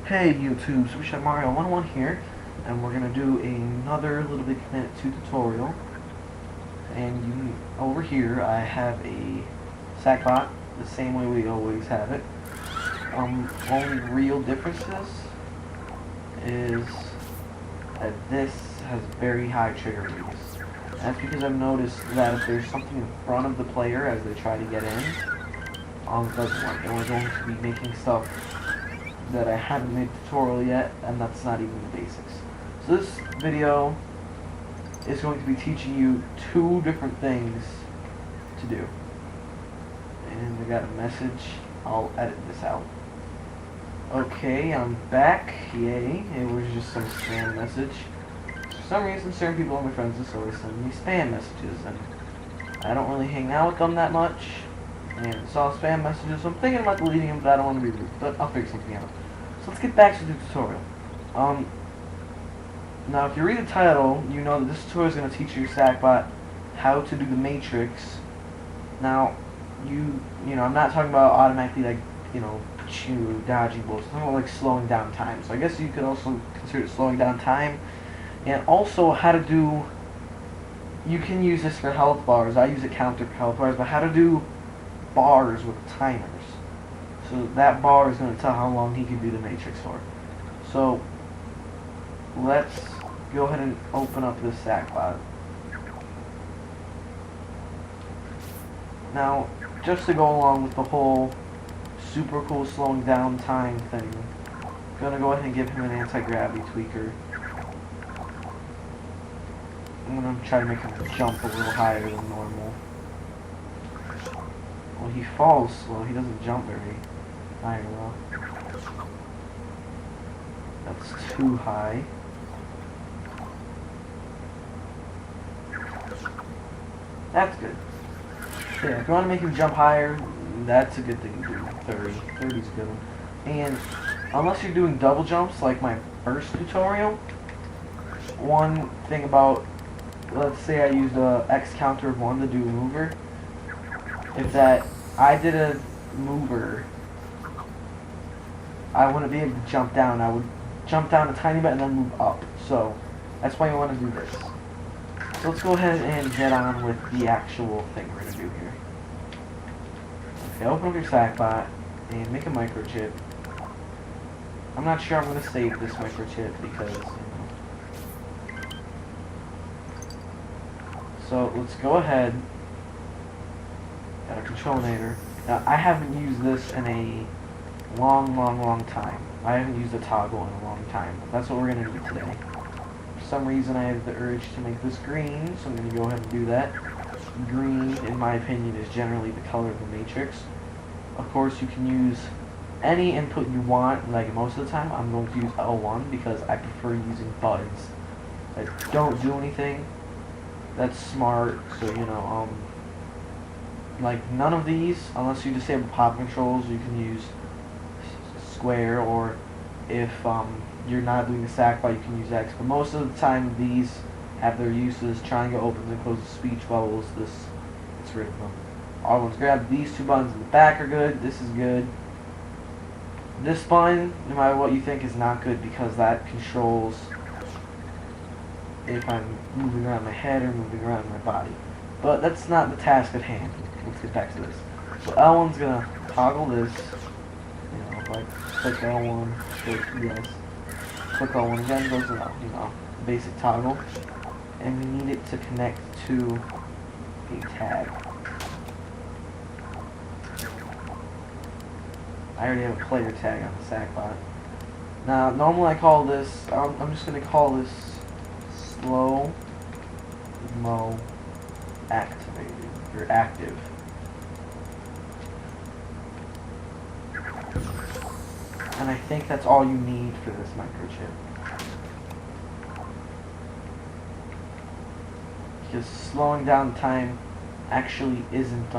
Hey YouTube, Superstar Mario 101 here, and we're gonna do another Little Big Planet 2 tutorial. And over here I have a sackbot, the same way we always have it. Only real differences is that this has very high trigger radius. That's because I've noticed that if there's something in front of the player as they try to get in, it doesn't work. And we're going to be making stuff that I haven't made a tutorial yet, and that's not even the basics. So this video is going to be teaching you two different things to do. And I got a message. I'll edit this out. Okay, I'm back. Yay. It was just some spam message. For some reason, certain people on my friends list always send me spam messages, and I don't really hang out with them that much. And saw spam messages, so I'm thinking about deleting them, but I don't want to be rude. But I'll figure something out. So let's get back to the tutorial. Now if you read the title, you know that this tutorial is going to teach your sackbot how to do the matrix. Now, you know, I'm not talking about automatically, like, dodging bullets. I'm talking about like slowing down time. So I guess you could also consider it slowing down time. And also how to do, you can use this for health bars. I use a counter for health bars, but how to do bars with timers. So that bar is going to tell how long he can do the matrix for. So let's go ahead and open up this sackbot. Now, just to go along with the whole super cool slowing down time thing, I'm going to go ahead and give him an anti-gravity tweaker. I'm going to try to make him jump a little higher than normal. Well, he falls slow. He doesn't jump very high well. That's too high. That's good. Yeah, if you want to make him jump higher, that's a good thing to do. 30. 30 is a good one. And unless you're doing double jumps like my first tutorial, one thing about, let's say I used a X counter of 1 to do a mover. If that I did a mover, I wouldn't be able to jump down. I would jump down a tiny bit and then move up. So that's why you want to do this. So let's go ahead and get on with the actual thing we're going to do here. Okay, open up your sackbot and make a microchip. I'm not sure I'm going to save this microchip because, So let's go ahead. Got a controlinator. Now I haven't used this in a long time. I haven't used a toggle in a long time. That's what we're going to need today. For some reason I have the urge to make this green, so I'm going to go ahead and do that. Green, in my opinion, is generally the color of the matrix. Of course, you can use any input you want. Like most of the time, I'm going to use L1 because I prefer using buttons that don't do anything. That's smart, so like none of these, unless you disable pop controls, you can use square, or if you're not doing the sackbot, you can use X. But most of the time, these have their uses. Triangle opens and closes speech bubbles. This gets rid of them. All ones grab these two buttons in the back are good. This is good. This button, no matter what you think, is not good because that controls if I'm moving around my head or moving around my body. But that's not the task at hand. Let's get back to this. So L1's gonna toggle this. If I click L1, goes yes. Click L1 again, goes to basic toggle. And we need it to connect to a tag. I already have a player tag on the sackbot. Now, normally I call this, I'm just gonna call this slow mo activated, or active. And I think that's all you need for this microchip. Because slowing down time actually isn't,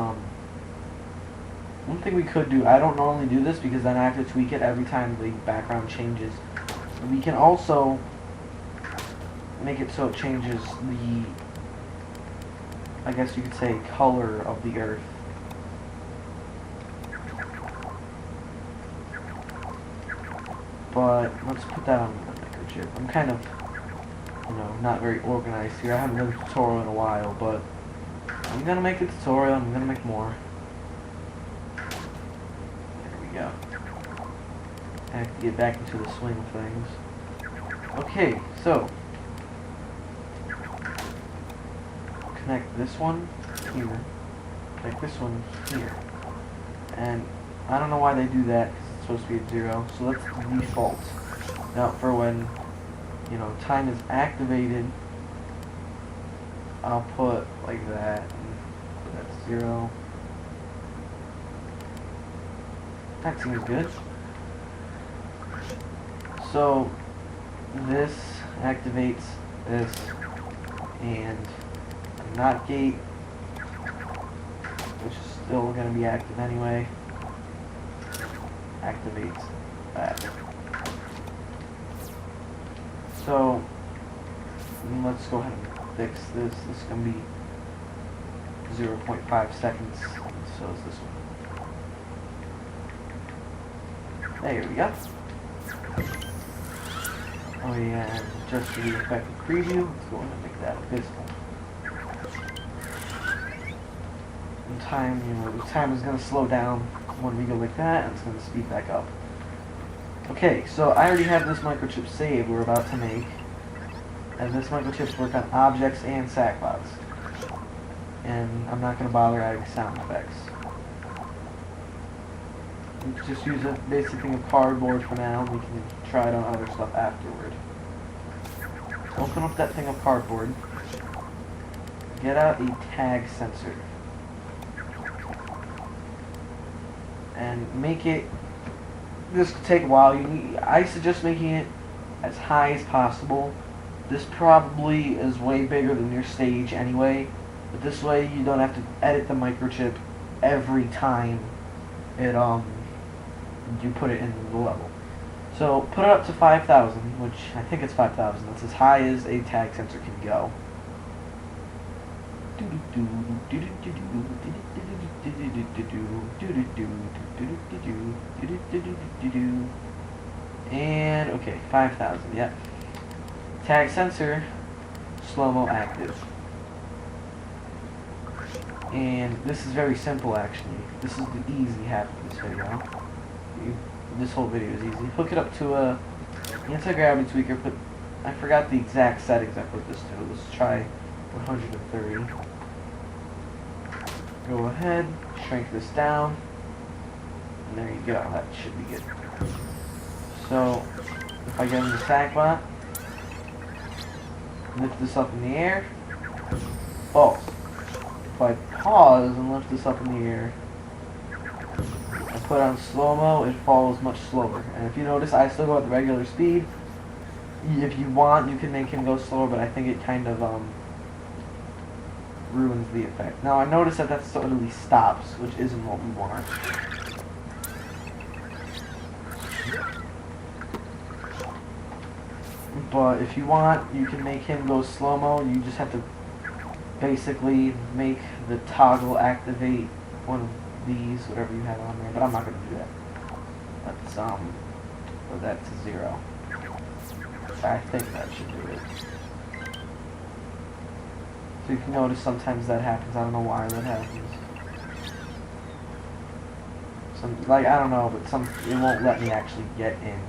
one thing we could do, I don't normally do this because then I have to tweak it every time the background changes. We can also make it so it changes the, I guess you could say, color of the earth. But let's put that on the microchip. I'm kind of, not very organized here. I haven't done a tutorial in a while, but I'm gonna make a tutorial. I'm gonna make more. There we go. I have to get back into the swing of things. Okay, so connect this one here. Connect this one here. And I don't know why they do that, because it's supposed to be at 0. So let's default. Now for when, time is activated, I'll put like that. And that's 0. That seems good. So this activates this, and a NOT gate, which is still going to be active anyway, activates that. So let's go ahead and fix this. This is going to be 0.5 seconds, and so is this one. There we go. Oh yeah, and just for the effective preview, let's go ahead and make that visible. And time, the time is going to slow down when we go like that, and it's going to speed back up. Okay, so I already have this microchip saved we're about to make, and this microchip's work on objects and sackbots. And I'm not going to bother adding sound effects. We can just use a basic thing of cardboard for now, and we can try it on other stuff afterward. Open up that thing of cardboard. Get out a tag sensor. And make it, this could take a while. I suggest making it as high as possible. This probably is way bigger than your stage anyway, but this way you don't have to edit the microchip every time it you put it in the level. So put it up to 5,000, which I think it's 5,000. That's as high as a tag sensor can go. And okay, 5,000. Yep. Tag sensor, slow-mo active. And this is very simple actually. This is the easy half of this video. This whole video is easy. Hook it up to a anti-gravity tweaker. I forgot the exact settings I put this to. Let's try 130. Go ahead, shrink this down, and there you go. That should be good. So if I get in the sackbot, lift this up in the air, falls. If I pause and lift this up in the air, I put on slow-mo, it falls much slower. And if you notice, I still go at the regular speed. If you want, you can make him go slower, but I think it kind of ruins the effect. Now I notice that totally stops, which isn't what we want. But if you want, you can make him go slow-mo. You just have to basically make the toggle activate one of these, whatever you have on there, but I'm not going to do that. Let's put that to 0. I think that should do it. So you can notice sometimes that happens. I don't know why that happens. I don't know, but it won't let me actually get in